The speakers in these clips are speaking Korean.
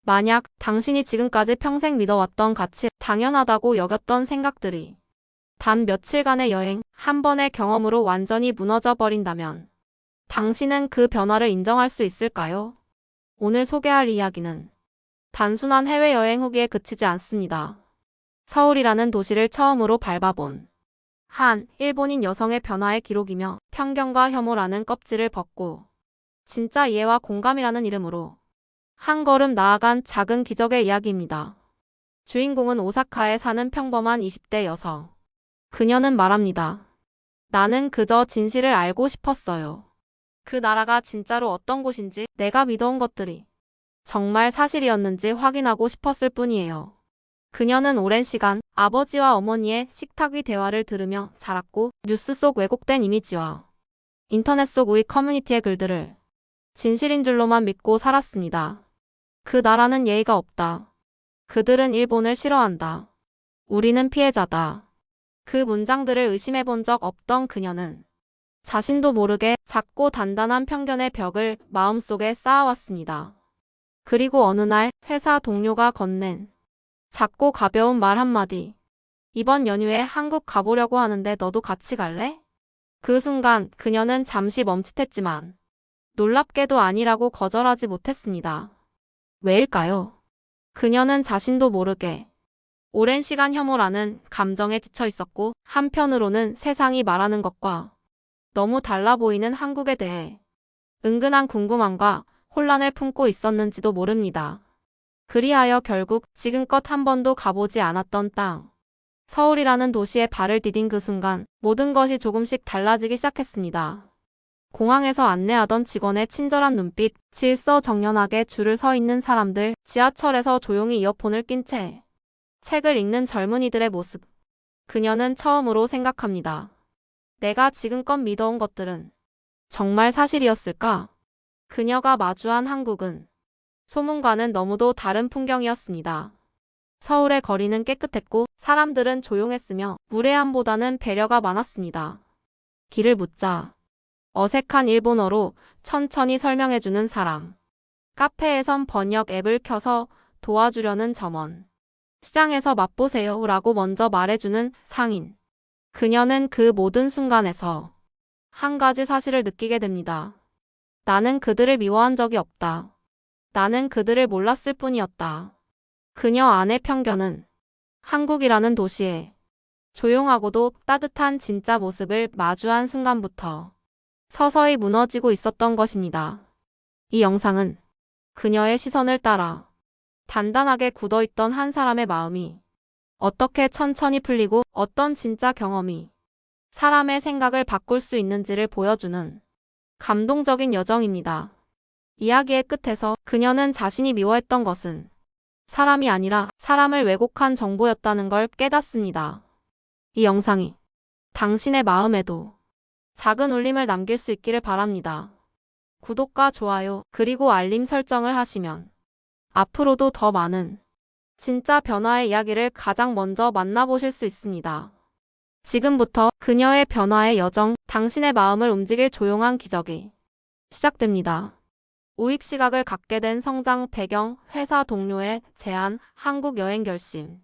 만약 당신이 지금까지 평생 믿어왔던 가치, 당연하다고 여겼던 생각들이 단 며칠간의 여행, 한 번의 경험으로 완전히 무너져 버린다면 당신은 그 변화를 인정할 수 있을까요? 오늘 소개할 이야기는 단순한 해외여행 후기에 그치지 않습니다. 서울이라는 도시를 처음으로 밟아본 한 일본인 여성의 변화의 기록이며 편견과 혐오라는 껍질을 벗고 진짜 이해와 공감이라는 이름으로 한 걸음 나아간 작은 기적의 이야기입니다. 주인공은 오사카에 사는 평범한 20대 여성. 그녀는 말합니다. 나는 그저 진실을 알고 싶었어요. 그 나라가 진짜로 어떤 곳인지, 내가 믿어온 것들이 정말 사실이었는지 확인하고 싶었을 뿐이에요. 그녀는 오랜 시간 아버지와 어머니의 식탁 위 대화를 들으며 자랐고, 뉴스 속 왜곡된 이미지와 인터넷 속 우익 커뮤니티의 글들을 진실인 줄로만 믿고 살았습니다. 그 나라는 예의가 없다. 그들은 일본을 싫어한다. 우리는 피해자다. 그 문장들을 의심해본 적 없던 그녀는 자신도 모르게 작고 단단한 편견의 벽을 마음속에 쌓아왔습니다. 그리고 어느 날 회사 동료가 건넨 작고 가벼운 말 한마디. 이번 연휴에 한국 가보려고 하는데 너도 같이 갈래? 그 순간 그녀는 잠시 멈칫했지만 놀랍게도 아니라고 거절하지 못했습니다. 왜일까요? 그녀는 자신도 모르게 오랜 시간 혐오라는 감정에 지쳐 있었고, 한편으로는 세상이 말하는 것과 너무 달라 보이는 한국에 대해 은근한 궁금함과 혼란을 품고 있었는지도 모릅니다. 그리하여 결국 지금껏 한 번도 가보지 않았던 땅, 서울이라는 도시에 발을 디딘 그 순간 모든 것이 조금씩 달라지기 시작했습니다. 공항에서 안내하던 직원의 친절한 눈빛, 질서정연하게 줄을 서 있는 사람들, 지하철에서 조용히 이어폰을 낀 채 책을 읽는 젊은이들의 모습. 그녀는 처음으로 생각합니다. 내가 지금껏 믿어온 것들은 정말 사실이었을까? 그녀가 마주한 한국은 소문과는 너무도 다른 풍경이었습니다. 서울의 거리는 깨끗했고 사람들은 조용했으며 무례함보다는 배려가 많았습니다. 길을 묻자 어색한 일본어로 천천히 설명해주는 사람. 카페에선 번역 앱을 켜서 도와주려는 점원. 시장에서 맛보세요 라고 먼저 말해주는 상인. 그녀는 그 모든 순간에서 한 가지 사실을 느끼게 됩니다. 나는 그들을 미워한 적이 없다. 나는 그들을 몰랐을 뿐이었다. 그녀 안의 편견은 한국이라는 도시의 조용하고도 따뜻한 진짜 모습을 마주한 순간부터 서서히 무너지고 있었던 것입니다. 이 영상은 그녀의 시선을 따라 단단하게 굳어있던 한 사람의 마음이 어떻게 천천히 풀리고 어떤 진짜 경험이 사람의 생각을 바꿀 수 있는지를 보여주는 감동적인 여정입니다. 이야기의 끝에서 그녀는 자신이 미워했던 것은 사람이 아니라 사람을 왜곡한 정보였다는 걸 깨닫습니다. 이 영상이 당신의 마음에도 작은 울림을 남길 수 있기를 바랍니다. 구독과 좋아요 그리고 알림 설정을 하시면 앞으로도 더 많은 진짜 변화의 이야기를 가장 먼저 만나보실 수 있습니다. 지금부터 그녀의 변화의 여정, 당신의 마음을 움직일 조용한 기적이 시작됩니다. 우익 시각을 갖게 된 성장 배경, 회사 동료의 제안, 한국 여행 결심.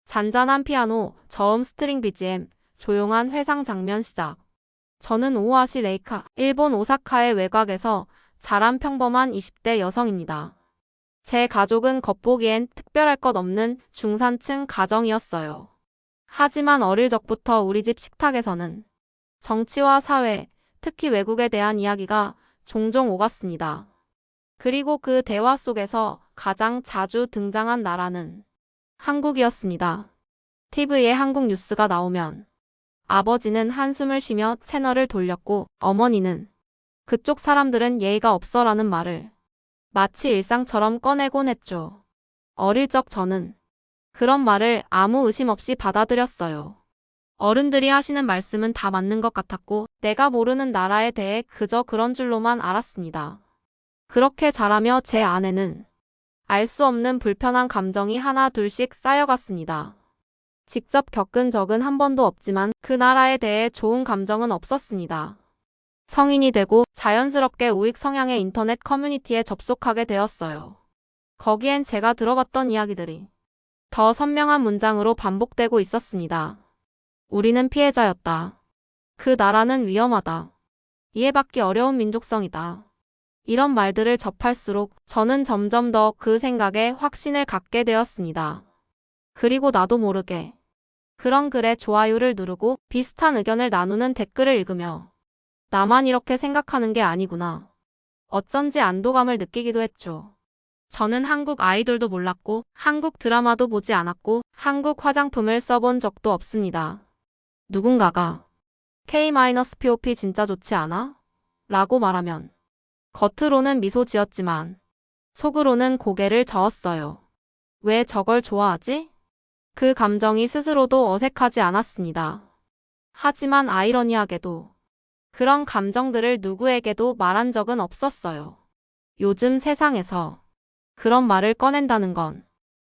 잔잔한 피아노, 저음 스트링 BGM, 조용한 회상 장면 시작. 저는 오하시 레이카, 일본 오사카의 외곽에서 자란 평범한 20대 여성입니다. 제 가족은 겉보기엔 특별할 것 없는 중산층 가정이었어요. 하지만 어릴 적부터 우리 집 식탁에서는 정치와 사회, 특히 외국에 대한 이야기가 종종 오갔습니다. 그리고 그 대화 속에서 가장 자주 등장한 나라는 한국이었습니다. TV에 한국 뉴스가 나오면 아버지는 한숨을 쉬며 채널을 돌렸고 어머니는 그쪽 사람들은 예의가 없어라는 말을 마치 일상처럼 꺼내곤 했죠. 어릴 적 저는 그런 말을 아무 의심 없이 받아들였어요. 어른들이 하시는 말씀은 다 맞는 것 같았고 내가 모르는 나라에 대해 그저 그런 줄로만 알았습니다. 그렇게 자라며 제 안에는 알 수 없는 불편한 감정이 하나 둘씩 쌓여갔습니다. 직접 겪은 적은 한 번도 없지만 그 나라에 대해 좋은 감정은 없었습니다. 성인이 되고 자연스럽게 우익 성향의 인터넷 커뮤니티에 접속하게 되었어요. 거기엔 제가 들어봤던 이야기들이 더 선명한 문장으로 반복되고 있었습니다. 우리는 피해자였다. 그 나라는 위험하다. 이해받기 어려운 민족성이다. 이런 말들을 접할수록 저는 점점 더 그 생각에 확신을 갖게 되었습니다. 그리고 나도 모르게 그런 글에 좋아요를 누르고 비슷한 의견을 나누는 댓글을 읽으며 나만 이렇게 생각하는 게 아니구나. 어쩐지 안도감을 느끼기도 했죠. 저는 한국 아이돌도 몰랐고 한국 드라마도 보지 않았고 한국 화장품을 써본 적도 없습니다. 누군가가 K-POP 진짜 좋지 않아? 라고 말하면 겉으로는 미소 지었지만 속으로는 고개를 저었어요. 왜 저걸 좋아하지? 그 감정이 스스로도 어색하지 않았습니다. 하지만 아이러니하게도 그런 감정들을 누구에게도 말한 적은 없었어요. 요즘 세상에서 그런 말을 꺼낸다는 건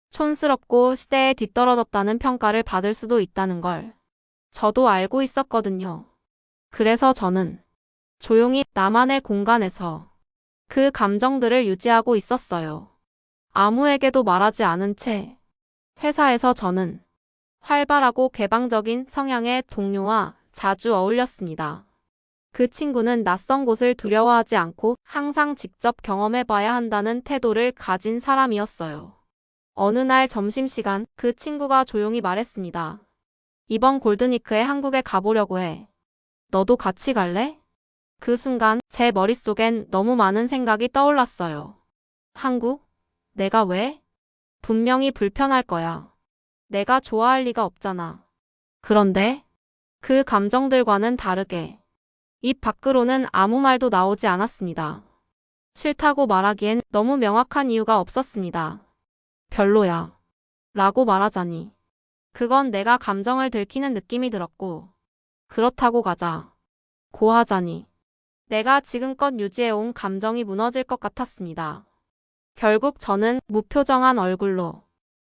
촌스럽고 시대에 뒤떨어졌다는 평가를 받을 수도 있다는 걸 저도 알고 있었거든요. 그래서 저는 조용히 나만의 공간에서 그 감정들을 유지하고 있었어요. 아무에게도 말하지 않은 채 회사에서 저는 활발하고 개방적인 성향의 동료와 자주 어울렸습니다. 그 친구는 낯선 곳을 두려워하지 않고 항상 직접 경험해봐야 한다는 태도를 가진 사람이었어요. 어느 날 점심시간 그 친구가 조용히 말했습니다. 이번 골드위크에 한국에 가보려고 해. 너도 같이 갈래? 그 순간 제 머릿속엔 너무 많은 생각이 떠올랐어요. 한국? 내가 왜? 분명히 불편할 거야. 내가 좋아할 리가 없잖아. 그런데 그 감정들과는 다르게 입 밖으로는 아무 말도 나오지 않았습니다. 싫다고 말하기엔 너무 명확한 이유가 없었습니다. 별로야. 라고 말하자니 그건 내가 감정을 들키는 느낌이 들었고 그렇다고 가자. 고 하자니 내가 지금껏 유지해온 감정이 무너질 것 같았습니다. 결국 저는 무표정한 얼굴로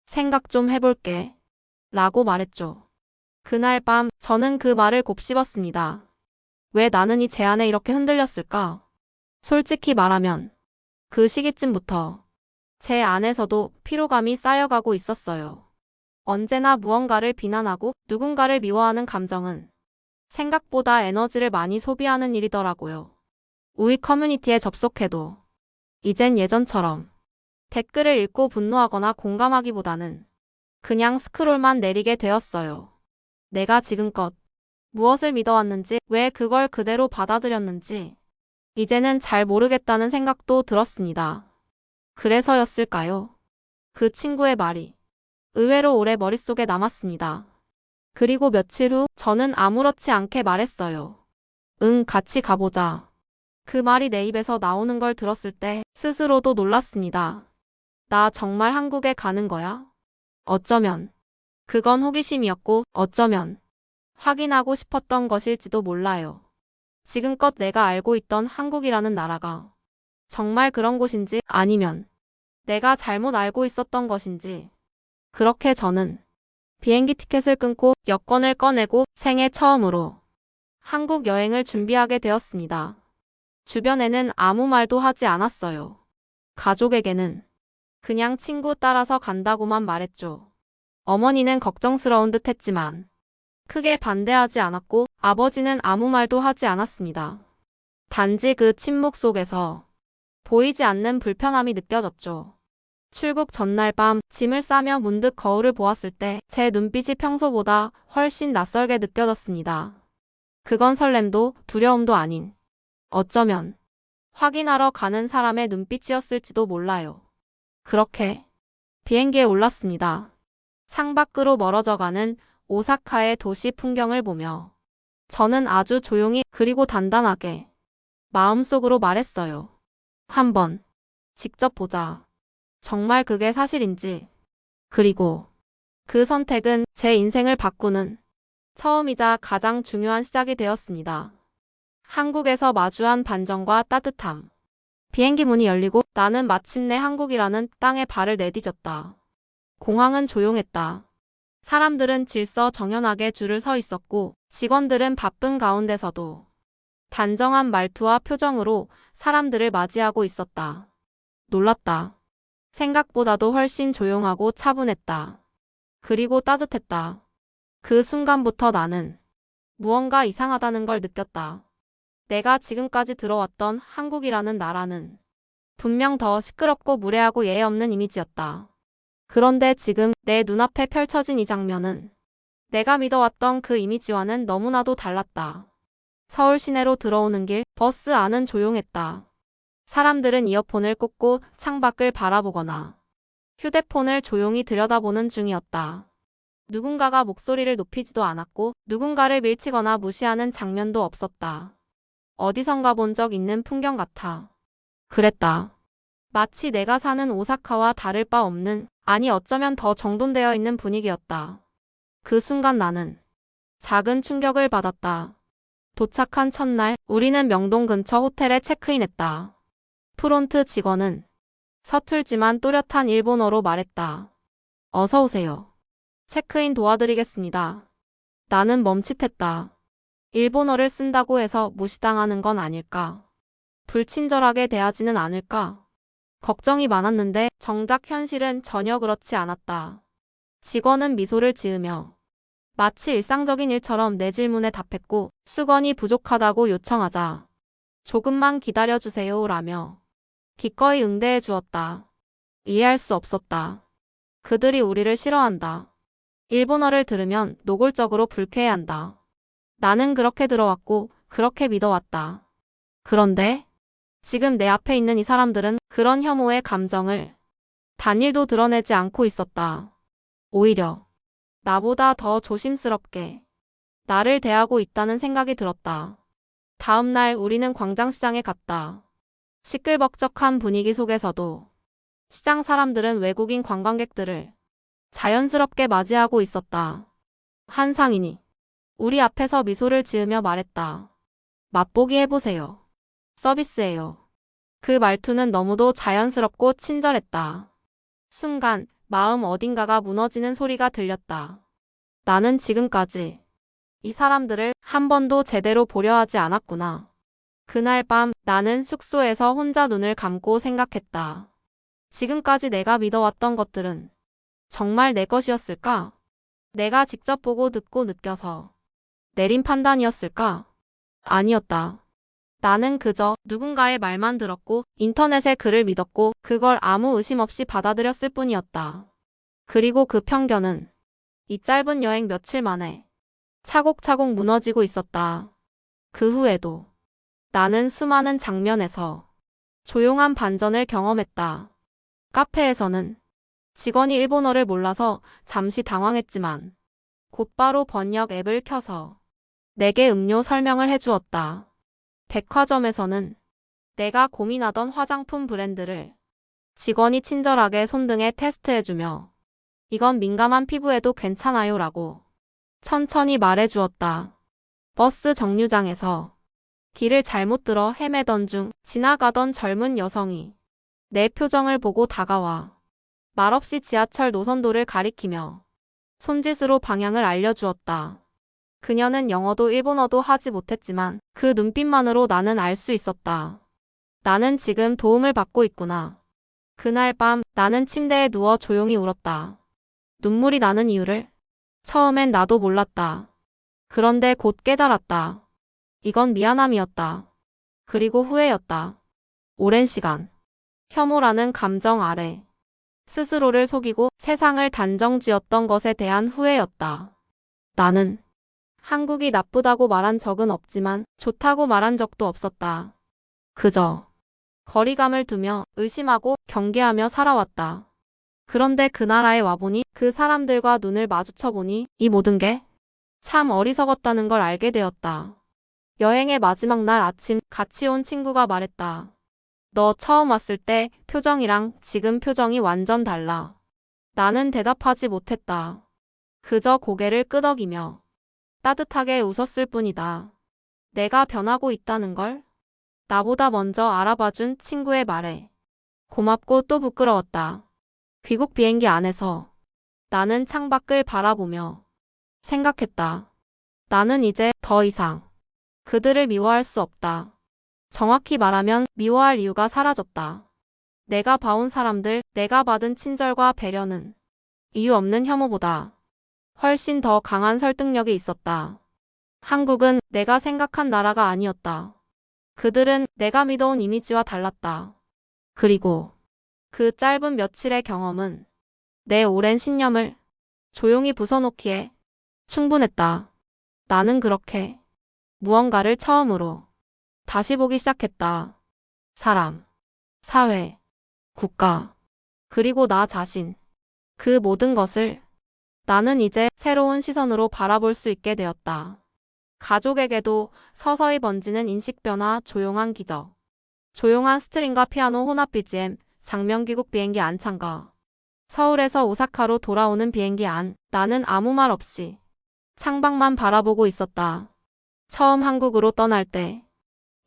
생각 좀 해볼게. 라고 말했죠. 그날 밤 저는 그 말을 곱씹었습니다. 왜 나는 이 제안에 이렇게 흔들렸을까? 솔직히 말하면 그 시기쯤부터 제 안에서도 피로감이 쌓여가고 있었어요. 언제나 무언가를 비난하고 누군가를 미워하는 감정은 생각보다 에너지를 많이 소비하는 일이더라고요. 우리 커뮤니티에 접속해도 이젠 예전처럼 댓글을 읽고 분노하거나 공감하기보다는 그냥 스크롤만 내리게 되었어요. 내가 지금껏 무엇을 믿어왔는지, 왜 그걸 그대로 받아들였는지 이제는 잘 모르겠다는 생각도 들었습니다. 그래서였을까요? 그 친구의 말이 의외로 오래 머릿속에 남았습니다. 그리고 며칠 후 저는 아무렇지 않게 말했어요. 응, 같이 가보자. 그 말이 내 입에서 나오는 걸 들었을 때 스스로도 놀랐습니다. 나 정말 한국에 가는 거야? 어쩌면 그건 호기심이었고 어쩌면 확인하고 싶었던 것일지도 몰라요. 지금껏 내가 알고 있던 한국이라는 나라가 정말 그런 곳인지 아니면 내가 잘못 알고 있었던 것인지. 그렇게 저는 비행기 티켓을 끊고 여권을 꺼내고 생애 처음으로 한국 여행을 준비하게 되었습니다. 주변에는 아무 말도 하지 않았어요. 가족에게는 그냥 친구 따라서 간다고만 말했죠. 어머니는 걱정스러운 듯 했지만 크게 반대하지 않았고 아버지는 아무 말도 하지 않았습니다. 단지 그 침묵 속에서 보이지 않는 불편함이 느껴졌죠. 출국 전날 밤 짐을 싸며 문득 거울을 보았을 때 제 눈빛이 평소보다 훨씬 낯설게 느껴졌습니다. 그건 설렘도 두려움도 아닌 어쩌면 확인하러 가는 사람의 눈빛이었을지도 몰라요. 그렇게 비행기에 올랐습니다. 창밖으로 멀어져가는 오사카의 도시 풍경을 보며 저는 아주 조용히 그리고 단단하게 마음속으로 말했어요. 한번 직접 보자. 정말 그게 사실인지. 그리고 그 선택은 제 인생을 바꾸는 처음이자 가장 중요한 시작이 되었습니다. 한국에서 마주한 반전과 따뜻함. 비행기 문이 열리고 나는 마침내 한국이라는 땅에 발을 내디뎠다. 공항은 조용했다. 사람들은 질서정연하게 줄을 서 있었고 직원들은 바쁜 가운데서도 단정한 말투와 표정으로 사람들을 맞이하고 있었다. 놀랐다. 생각보다도 훨씬 조용하고 차분했다. 그리고 따뜻했다. 그 순간부터 나는 무언가 이상하다는 걸 느꼈다. 내가 지금까지 들어왔던 한국이라는 나라는 분명 더 시끄럽고 무례하고 예의 없는 이미지였다. 그런데 지금 내 눈앞에 펼쳐진 이 장면은 내가 믿어왔던 그 이미지와는 너무나도 달랐다. 서울 시내로 들어오는 길, 버스 안은 조용했다. 사람들은 이어폰을 꽂고 창밖을 바라보거나 휴대폰을 조용히 들여다보는 중이었다. 누군가가 목소리를 높이지도 않았고 누군가를 밀치거나 무시하는 장면도 없었다. 어디선가 본 적 있는 풍경 같아. 그랬다. 마치 내가 사는 오사카와 다를 바 없는, 아니 어쩌면 더 정돈되어 있는 분위기였다. 그 순간 나는 작은 충격을 받았다. 도착한 첫날, 우리는 명동 근처 호텔에 체크인했다. 프론트 직원은 서툴지만 또렷한 일본어로 말했다. 어서 오세요. 체크인 도와드리겠습니다. 나는 멈칫했다. 일본어를 쓴다고 해서 무시당하는 건 아닐까? 불친절하게 대하지는 않을까? 걱정이 많았는데 정작 현실은 전혀 그렇지 않았다. 직원은 미소를 지으며 마치 일상적인 일처럼 내 질문에 답했고 수건이 부족하다고 요청하자 조금만 기다려주세요 라며 기꺼이 응대해 주었다. 이해할 수 없었다. 그들이 우리를 싫어한다. 일본어를 들으면 노골적으로 불쾌해한다. 나는 그렇게 들어왔고 그렇게 믿어왔다. 그런데 지금 내 앞에 있는 이 사람들은 그런 혐오의 감정을 단일도 드러내지 않고 있었다. 오히려 나보다 더 조심스럽게 나를 대하고 있다는 생각이 들었다. 다음 날 우리는 광장시장에 갔다. 시끌벅적한 분위기 속에서도 시장 사람들은 외국인 관광객들을 자연스럽게 맞이하고 있었다. 한 상인이 우리 앞에서 미소를 지으며 말했다. 맛보기 해보세요. 서비스예요. 그 말투는 너무도 자연스럽고 친절했다. 순간 마음 어딘가가 무너지는 소리가 들렸다. 나는 지금까지 이 사람들을 한 번도 제대로 보려 하지 않았구나. 그날 밤 나는 숙소에서 혼자 눈을 감고 생각했다. 지금까지 내가 믿어왔던 것들은 정말 내 것이었을까? 내가 직접 보고 듣고 느껴서 내린 판단이었을까? 아니었다. 나는 그저 누군가의 말만 들었고 인터넷의 글을 믿었고 그걸 아무 의심 없이 받아들였을 뿐이었다. 그리고 그 편견은 이 짧은 여행 며칠 만에 차곡차곡 무너지고 있었다. 그 후에도 나는 수많은 장면에서 조용한 반전을 경험했다. 카페에서는 직원이 일본어를 몰라서 잠시 당황했지만 곧바로 번역 앱을 켜서 내게 음료 설명을 해주었다. 백화점에서는 내가 고민하던 화장품 브랜드를 직원이 친절하게 손등에 테스트해주며 이건 민감한 피부에도 괜찮아요 라고 천천히 말해주었다. 버스 정류장에서 길을 잘못 들어 헤매던 중 지나가던 젊은 여성이 내 표정을 보고 다가와 말없이 지하철 노선도를 가리키며 손짓으로 방향을 알려주었다. 그녀는 영어도 일본어도 하지 못했지만 그 눈빛만으로 나는 알 수 있었다. 나는 지금 도움을 받고 있구나. 그날 밤 나는 침대에 누워 조용히 울었다. 눈물이 나는 이유를 처음엔 나도 몰랐다. 그런데 곧 깨달았다. 이건 미안함이었다. 그리고 후회였다. 오랜 시간 혐오라는 감정 아래 스스로를 속이고 세상을 단정지었던 것에 대한 후회였다. 나는 한국이 나쁘다고 말한 적은 없지만 좋다고 말한 적도 없었다. 그저 거리감을 두며 의심하고 경계하며 살아왔다. 그런데 그 나라에 와보니 그 사람들과 눈을 마주쳐보니 이 모든 게 참 어리석었다는 걸 알게 되었다. 여행의 마지막 날 아침 같이 온 친구가 말했다. 너 처음 왔을 때 표정이랑 지금 표정이 완전 달라. 나는 대답하지 못했다. 그저 고개를 끄덕이며 따뜻하게 웃었을 뿐이다. 내가 변하고 있다는 걸 나보다 먼저 알아봐준 친구의 말에 고맙고 또 부끄러웠다. 귀국 비행기 안에서 나는 창밖을 바라보며 생각했다. 나는 이제 더 이상 그들을 미워할 수 없다. 정확히 말하면 미워할 이유가 사라졌다. 내가 봐온 사람들, 내가 받은 친절과 배려는 이유 없는 혐오보다 훨씬 더 강한 설득력이 있었다. 한국은 내가 생각한 나라가 아니었다. 그들은 내가 믿어온 이미지와 달랐다. 그리고 그 짧은 며칠의 경험은 내 오랜 신념을 조용히 부숴놓기에 충분했다. 나는 그렇게 무언가를 처음으로 다시 보기 시작했다. 사람, 사회, 국가, 그리고 나 자신. 그 모든 것을 나는 이제 새로운 시선으로 바라볼 수 있게 되었다. 가족에게도 서서히 번지는 인식 변화, 조용한 기적. 조용한 스트링과 피아노 혼합 BGM, 장명귀국 비행기 안창가. 서울에서 오사카로 돌아오는 비행기 안, 나는 아무 말 없이 창밖만 바라보고 있었다. 처음 한국으로 떠날 때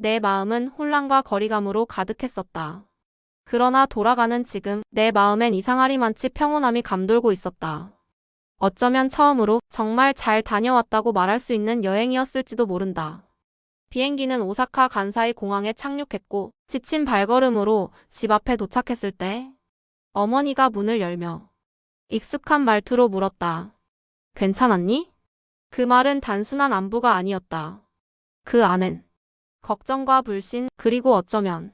내 마음은 혼란과 거리감으로 가득했었다. 그러나 돌아가는 지금 내 마음엔 이상하리만치 평온함이 감돌고 있었다. 어쩌면 처음으로 정말 잘 다녀왔다고 말할 수 있는 여행이었을지도 모른다. 비행기는 오사카 간사이 공항에 착륙했고 지친 발걸음으로 집 앞에 도착했을 때 어머니가 문을 열며 익숙한 말투로 물었다. 괜찮았니? 그 말은 단순한 안부가 아니었다. 그 안엔 걱정과 불신, 그리고 어쩌면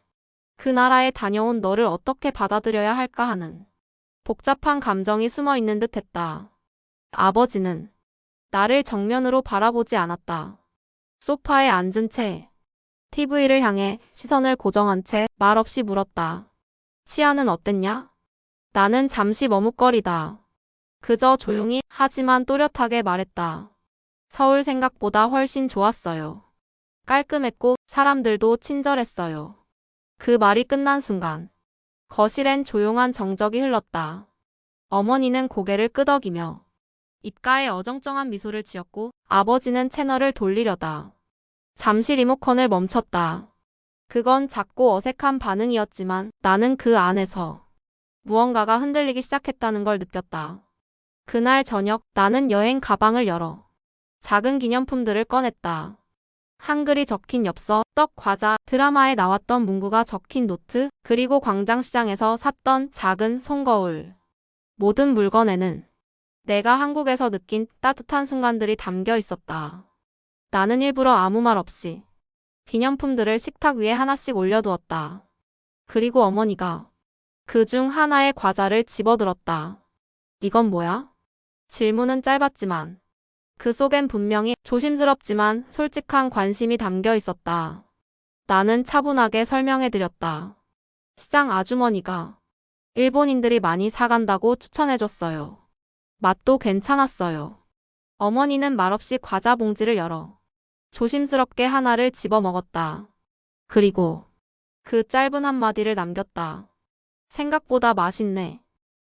그 나라에 다녀온 너를 어떻게 받아들여야 할까 하는 복잡한 감정이 숨어 있는 듯 했다. 아버지는 나를 정면으로 바라보지 않았다. 소파에 앉은 채 TV를 향해 시선을 고정한 채 말없이 물었다. 치아는 어땠냐? 나는 잠시 머뭇거리다. 그저 조용히 하지만 또렷하게 말했다. 서울 생각보다 훨씬 좋았어요. 깔끔했고 사람들도 친절했어요. 그 말이 끝난 순간 거실엔 조용한 정적이 흘렀다. 어머니는 고개를 끄덕이며 입가에 어정쩡한 미소를 지었고 아버지는 채널을 돌리려다 잠시 리모컨을 멈췄다. 그건 작고 어색한 반응이었지만 나는 그 안에서 무언가가 흔들리기 시작했다는 걸 느꼈다. 그날 저녁 나는 여행 가방을 열어 작은 기념품들을 꺼냈다. 한글이 적힌 엽서, 떡, 과자, 드라마에 나왔던 문구가 적힌 노트, 그리고 광장시장에서 샀던 작은 손거울. 모든 물건에는 내가 한국에서 느낀 따뜻한 순간들이 담겨 있었다. 나는 일부러 아무 말 없이 기념품들을 식탁 위에 하나씩 올려두었다. 그리고 어머니가 그 중 하나의 과자를 집어들었다. 이건 뭐야? 질문은 짧았지만 그 속엔 분명히 조심스럽지만 솔직한 관심이 담겨 있었다. 나는 차분하게 설명해드렸다. 시장 아주머니가 일본인들이 많이 사간다고 추천해줬어요. 맛도 괜찮았어요. 어머니는 말없이 과자 봉지를 열어 조심스럽게 하나를 집어 먹었다. 그리고 그 짧은 한마디를 남겼다. 생각보다 맛있네.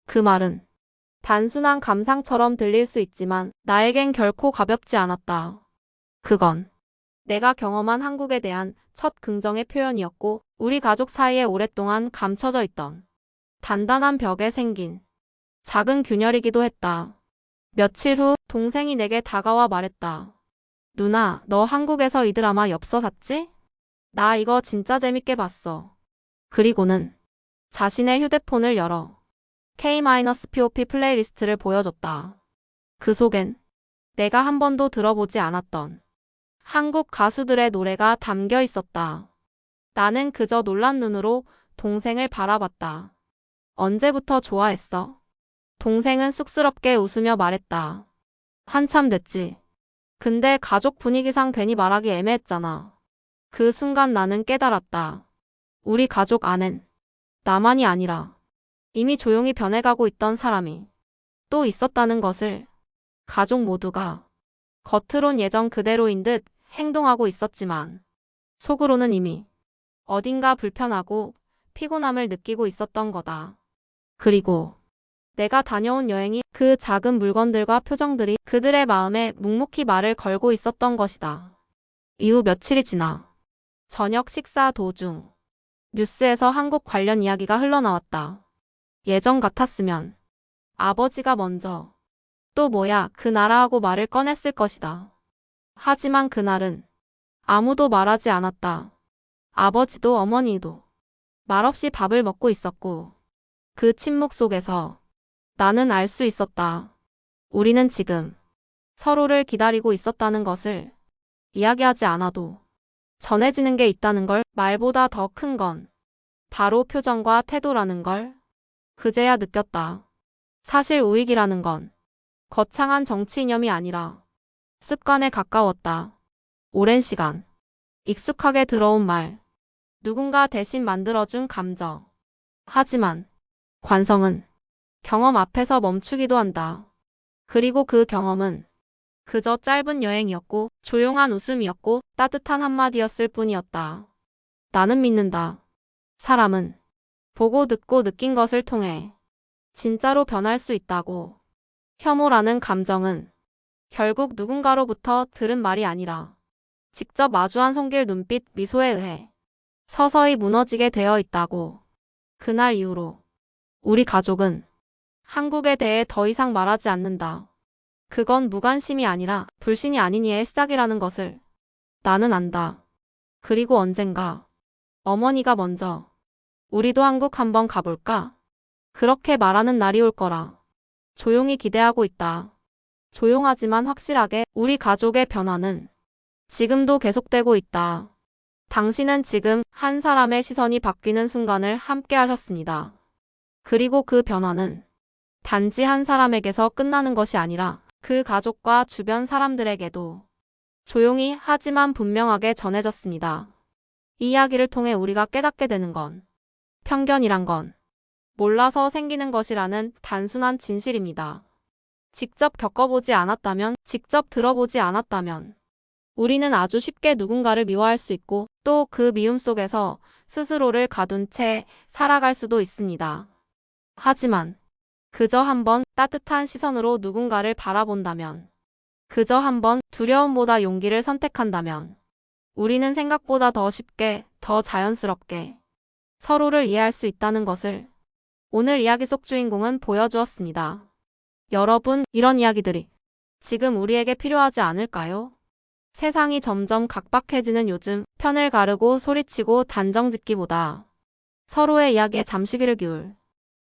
그 말은 단순한 감상처럼 들릴 수 있지만 나에겐 결코 가볍지 않았다. 그건 내가 경험한 한국에 대한 첫 긍정의 표현이었고 우리 가족 사이에 오랫동안 감춰져 있던 단단한 벽에 생긴 작은 균열이기도 했다. 며칠 후 동생이 내게 다가와 말했다. 누나, 너 한국에서 이 드라마 엽서 샀지? 나 이거 진짜 재밌게 봤어. 그리고는 자신의 휴대폰을 열어 K-POP 플레이리스트를 보여줬다. 그 속엔 내가 한 번도 들어보지 않았던 한국 가수들의 노래가 담겨 있었다. 나는 그저 놀란 눈으로 동생을 바라봤다. 언제부터 좋아했어? 동생은 쑥스럽게 웃으며 말했다. 한참 됐지. 근데 가족 분위기상 괜히 말하기 애매했잖아. 그 순간 나는 깨달았다. 우리 가족 안엔 나만이 아니라 이미 조용히 변해가고 있던 사람이 또 있었다는 것을. 가족 모두가 겉으론 예전 그대로인 듯 행동하고 있었지만 속으로는 이미 어딘가 불편하고 피곤함을 느끼고 있었던 거다. 그리고 내가 다녀온 여행이 그 작은 물건들과 표정들이 그들의 마음에 묵묵히 말을 걸고 있었던 것이다. 이후 며칠이 지나 저녁 식사 도중 뉴스에서 한국 관련 이야기가 흘러나왔다. 예전 같았으면 아버지가 먼저 또 뭐야 그 나라하고 말을 꺼냈을 것이다. 하지만 그날은 아무도 말하지 않았다. 아버지도 어머니도 말없이 밥을 먹고 있었고, 그 침묵 속에서 나는 알 수 있었다. 우리는 지금 서로를 기다리고 있었다는 것을. 이야기하지 않아도 전해지는 게 있다는 걸. 말보다 더 큰 건 바로 표정과 태도라는 걸 그제야 느꼈다. 사실 우익이라는 건 거창한 정치 이념이 아니라 습관에 가까웠다. 오랜 시간 익숙하게 들어온 말, 누군가 대신 만들어준 감정. 하지만 관성은 경험 앞에서 멈추기도 한다. 그리고 그 경험은 그저 짧은 여행이었고, 조용한 웃음이었고, 따뜻한 한마디였을 뿐이었다. 나는 믿는다. 사람은 보고 듣고 느낀 것을 통해 진짜로 변할 수 있다고. 혐오라는 감정은 결국 누군가로부터 들은 말이 아니라 직접 마주한 손길, 눈빛, 미소에 의해 서서히 무너지게 되어 있다고. 그날 이후로 우리 가족은 한국에 대해 더 이상 말하지 않는다. 그건 무관심이 아니라 불신이 아닌 이의 시작이라는 것을 나는 안다. 그리고 언젠가 어머니가 먼저 우리도 한국 한번 가볼까? 그렇게 말하는 날이 올 거라 조용히 기대하고 있다. 조용하지만 확실하게 우리 가족의 변화는 지금도 계속되고 있다. 당신은 지금 한 사람의 시선이 바뀌는 순간을 함께 하셨습니다. 그리고 그 변화는 단지 한 사람에게서 끝나는 것이 아니라 그 가족과 주변 사람들에게도 조용히 하지만 분명하게 전해졌습니다. 이 이야기를 통해 우리가 깨닫게 되는 건 편견이란 건 몰라서 생기는 것이라는 단순한 진실입니다. 직접 겪어보지 않았다면, 직접 들어보지 않았다면 우리는 아주 쉽게 누군가를 미워할 수 있고 또 그 미움 속에서 스스로를 가둔 채 살아갈 수도 있습니다. 하지만 그저 한번 따뜻한 시선으로 누군가를 바라본다면, 그저 한번 두려움보다 용기를 선택한다면 우리는 생각보다 더 쉽게, 더 자연스럽게 서로를 이해할 수 있다는 것을 오늘 이야기 속 주인공은 보여주었습니다. 여러분, 이런 이야기들이 지금 우리에게 필요하지 않을까요? 세상이 점점 각박해지는 요즘, 편을 가르고 소리치고 단정 짓기보다 서로의 이야기에 잠시 귀를 기울